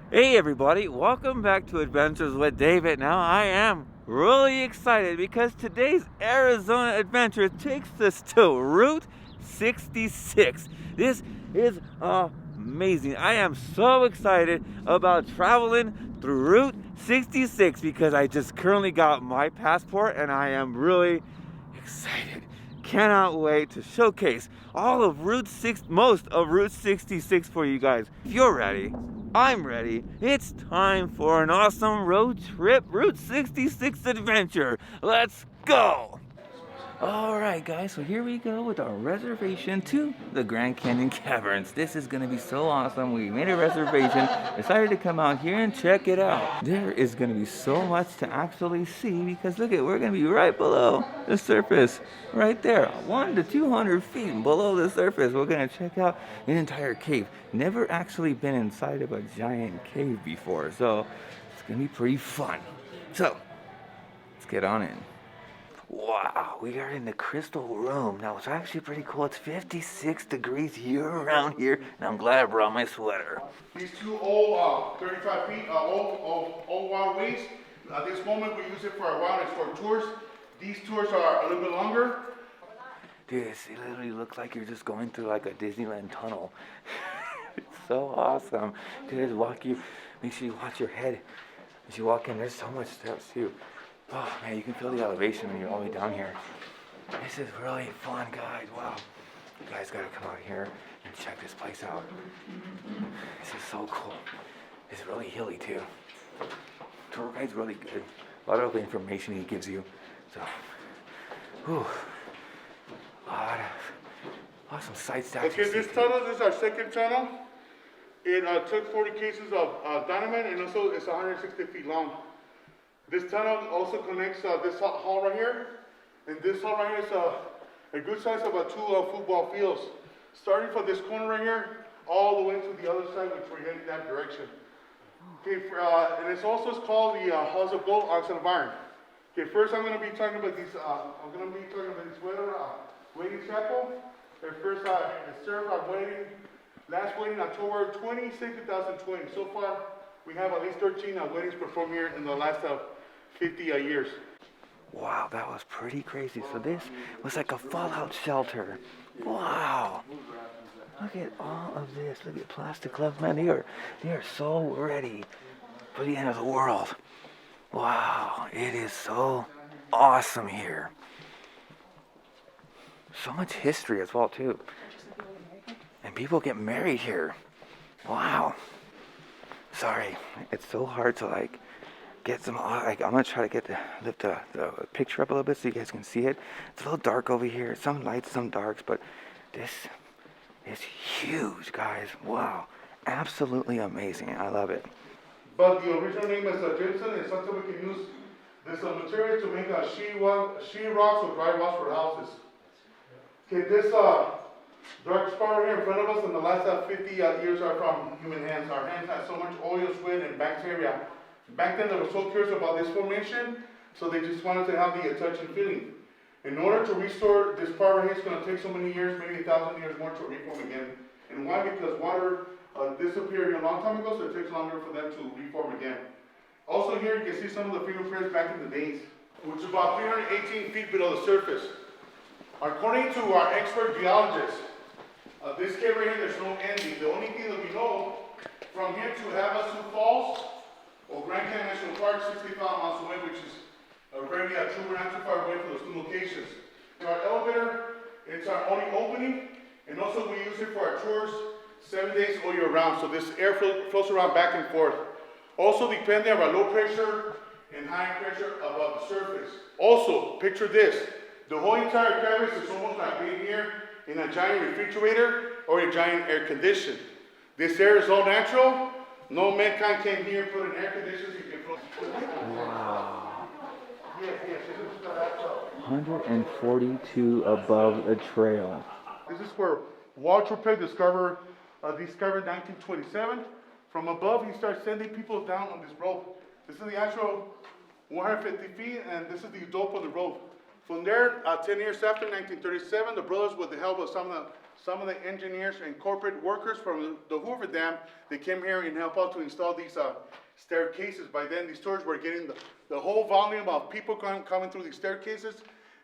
Hey everybody, welcome back to Adventures with David. Now I am really excited because today's Arizona adventure takes us to Route 66. This is amazing. I am so excited about traveling through Route 66 because I just currently got my passport and I am really excited. Cannot wait to showcase all of most of Route 66 for you guys. If you're ready, I'm ready. It's time for an awesome road trip Route 66 adventure. Let's go! Alright guys, so here we go with our reservation to the Grand Canyon Caverns. This is going to be so awesome. We made a reservation, decided to come out here and check it out. There is going to be so much to actually see because look at, we're going to be right below the surface. Right there, 100 to 200 feet below the surface. We're going to check out an entire cave. Never actually been inside of a giant cave before, so it's going to be pretty fun. So, let's get on in. Wow, we are in the crystal room. Now, it's actually pretty cool. It's 56 degrees year-round here, and I'm glad I brought my sweater. These two old 35 feet old waterways. At this moment, we use it for our wilderness for tours. These tours are a little bit longer. Dude, it literally looks like you're just going through like a Disneyland tunnel. It's so awesome. Dude, make sure you watch your head as you walk in. There's so much steps too. Oh man, you can feel the elevation when you're all the way down here. This is really fun, guys. Wow. You guys gotta come out here and check this place out. This is so cool. It's really hilly too. Tour guide's really good. A lot of information he gives you. So, whew. A lot of awesome sights to Okay, this tunnel, this is our second tunnel. It took 40 cases of dynamite, and also it's 160 feet long. This tunnel also connects this hall right here, and this hall right here is a good size of two football fields. Starting from this corner right here, all the way to the other side, which we're heading that direction. Okay, and it's also called the House of Gold, Ox and Iron. Okay, first I'm going to be talking about these. This waiting chapel. The first it served our last wedding October 26, 2020. So far, we have at least 13 weddings performed here in the last 50 years. Wow, that was pretty crazy. So this was like a fallout shelter. Wow. Look at all of this. Look at plastic gloves, man. They are so ready for the end of the world. Wow, it is so awesome here. So much history as well too. And people get married here. Wow. Sorry, it's so hard to get some, I'm gonna try to lift the picture up a little bit so you guys can see it. It's a little dark over here, some lights, some darks, but this is huge, guys. Wow, absolutely amazing. I love it. But the original name is gypsum, and sometimes we can use this material to make sheet rocks or dry rocks for houses. Okay, this dark spot right here in front of us in the last 50 years are from human hands. Our hands had so much oil, sweat, and bacteria. Back then, they were so curious about this formation, so they just wanted to have the touch and feeling. In order to restore this part right here, it's going to take so many years, maybe 1,000 years more to reform again. And why? Because water disappeared here a long time ago, so it takes longer for them to reform again. Also here, you can see some of the fingerprints back in the days, which is about 318 feet below the surface. According to our expert geologists, this cave right here, there's no ending. The only thing that we know from here to Havasu Falls or Grand Canyon National Park, 65 miles away, which is already a true not too far away from those two locations. Our elevator, it's our only opening, and also we use it for our tours 7 days all year round. So this air flows around back and forth. Also depending on our low pressure and high pressure above the surface. Also, picture this. The whole entire cavern is almost like being here in a giant refrigerator or a giant air condition. This air is all natural. No mankind came here and put an air conditioner. Wow. Yes, this is the natural. 142 above the trail. This is where Walter Peck discovered in 1927. From above, he started sending people down on this rope. This is the actual 150 feet, and this is the dope on the rope. From there, 10 years after, 1937, the brothers, with the help of some of some of the engineers and corporate workers from the Hoover Dam, they came here and helped out to install these staircases. By then, these tours were getting the whole volume of people coming through these staircases,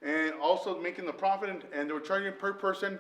and also making the profit, and they were charging per person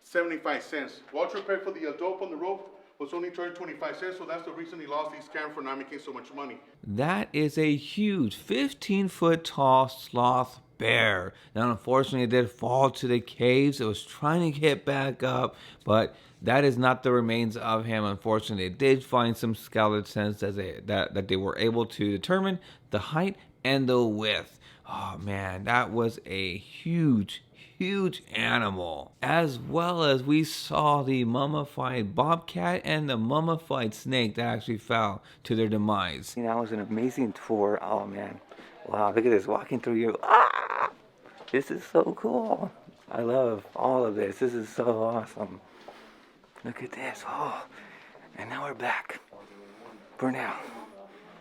75 cents. Walter paid for the dope on the rope was only charged 25 cents, so that's the reason he lost these caverns for not making so much money. That is a huge 15-foot tall sloth bear. Now, unfortunately, it did fall to the caves. It was trying to get back up, but that is not the remains of him. Unfortunately, they did find some skeletons that they were able to determine the height and the width. Oh man, that was a huge animal. As well as we saw the mummified bobcat and the mummified snake that actually fell to their demise. That was an amazing tour. Oh man. Wow, look at this, walking through your... Ah! This is so cool. I love all of this. This is so awesome. Look at this. Oh, and now we're back. For now.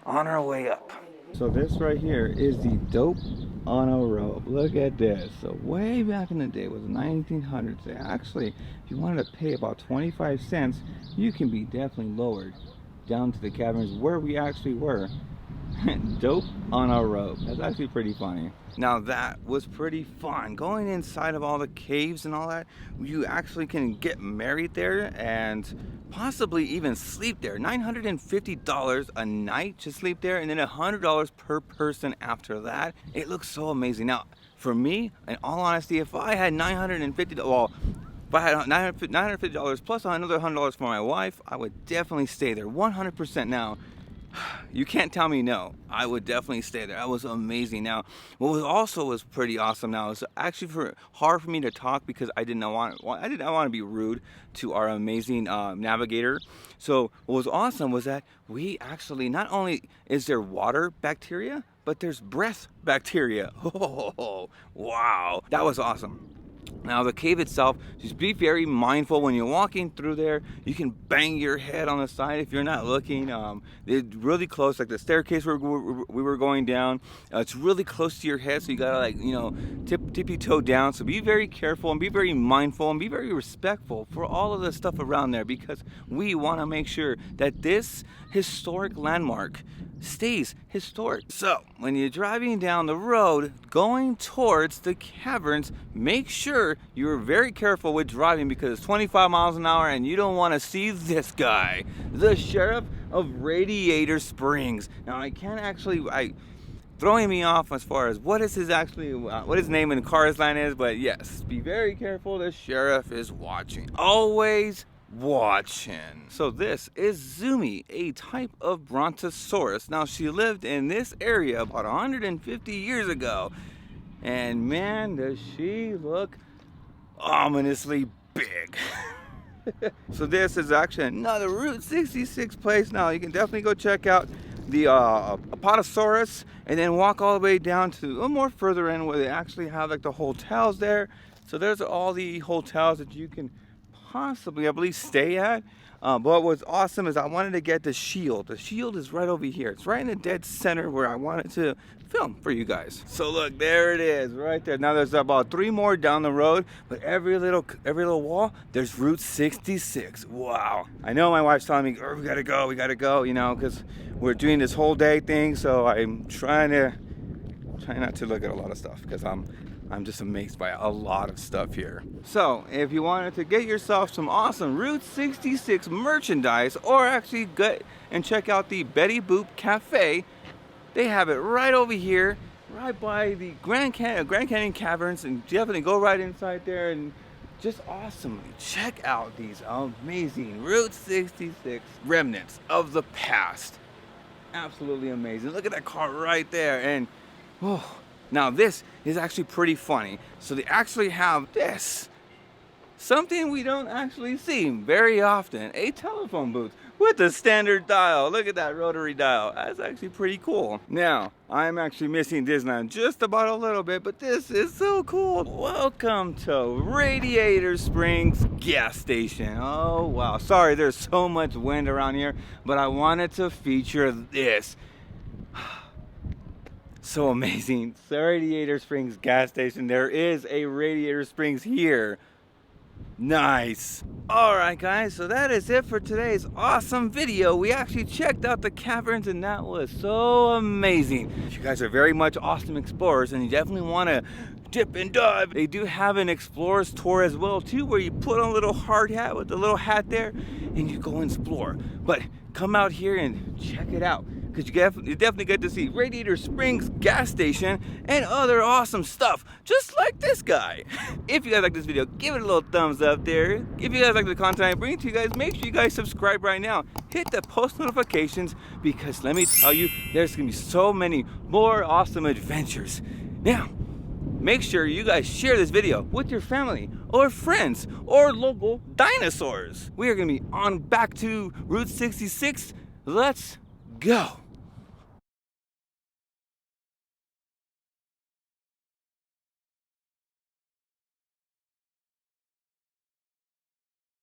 On our way up. So this right here is the dope on a rope. Look at this. So way back in the day, it was the 1900s. Actually, if you wanted to pay about 25 cents, you can be definitely lowered down to the caverns where we actually were. Dope on a rope. That's actually pretty funny. Now that was pretty fun. Going inside of all the caves and all that, you actually can get married there and possibly even sleep there. $950 a night to sleep there, and then $100 per person after that. It looks so amazing. Now, for me, in all honesty, if I had $950, well, if I had $950 plus another $100 for my wife, I would definitely stay there 100%. Now, you can't tell me no. I would definitely stay there. That was amazing. Now, what was pretty awesome. Now, it's actually hard for me to talk because I did not want to be rude to our amazing navigator. So, what was awesome was that we actually, not only is there water bacteria, but there's breath bacteria. Oh, wow, that was awesome. Now the cave itself, just be very mindful when you're walking through there. You can bang your head on the side if you're not looking. It's really close, like the staircase we were going down. It's really close to your head, so you gotta, like, you know, tippy toe down. So be very careful and be very mindful and be very respectful for all of the stuff around there, because we want to make sure that this historic landmark stays historic. So when you're driving down the road going towards the caverns, make sure you're very careful with driving, because it's 25 miles an hour and you don't want to see this guy, the sheriff of Radiator Springs. Now I can't actually, throwing me off as far as what his name in Cars Land is, but yes, be very careful. The sheriff is watching, always watching. So this is Zumi, a type of brontosaurus. Now she lived in this area about 150 years ago, and man, does she look ominously big. So this is actually another Route 66 place. Now you can definitely go check out the Apatosaurus, and then walk all the way down to a little more further in where they actually have like the hotels there. So there's all the hotels that you can possibly, I believe, stay at. But what's awesome is I wanted to get the shield. The shield is right over here. It's right in the dead center where I wanted to film for you guys. So look, there it is, right there. Now there's about 3 more down the road, but every little wall, there's Route 66. Wow. I know my wife's telling me, oh, we gotta go, you know, because we're doing this whole day thing. So I'm trying not to look at a lot of stuff, because I'm just amazed by a lot of stuff here. So if you wanted to get yourself some awesome Route 66 merchandise, or actually get and check out the Betty Boop Cafe, they have it right over here, right by the Grand Canyon Caverns, and definitely go right inside there and just awesomely check out these amazing Route 66 remnants of the past. Absolutely amazing. Look at that car right there. And oh, now this is actually pretty funny. So they actually have this, something we don't actually see very often, a telephone booth with a standard dial. Look at that rotary dial. That's actually pretty cool. Now, I'm actually missing Disneyland just about a little bit, but this is so cool. Welcome to Radiator Springs Gas Station. Oh wow, sorry there's so much wind around here, but I wanted to feature this. So amazing. Radiator Springs Gas Station. There is a Radiator Springs here. Nice. Alright guys, so that is it for today's awesome video. We actually checked out the caverns and that was so amazing. You guys are very much awesome explorers and you definitely want to dip and dive. They do have an explorer's tour as well too, where you put on a little hard hat with the little hat there and you go explore. But come out here and check it out, because you definitely get to see Radiator Spring Gas Station and other awesome stuff, just like this guy. If you guys like this video, give it a little thumbs up there. If you guys like the content I bring to you guys, make sure you guys subscribe right now. Hit the post notifications, because let me tell you, there's gonna be so many more awesome adventures. Now, make sure you guys share this video with your family or friends or local dinosaurs. We are gonna be on back to Route 66. Let's go.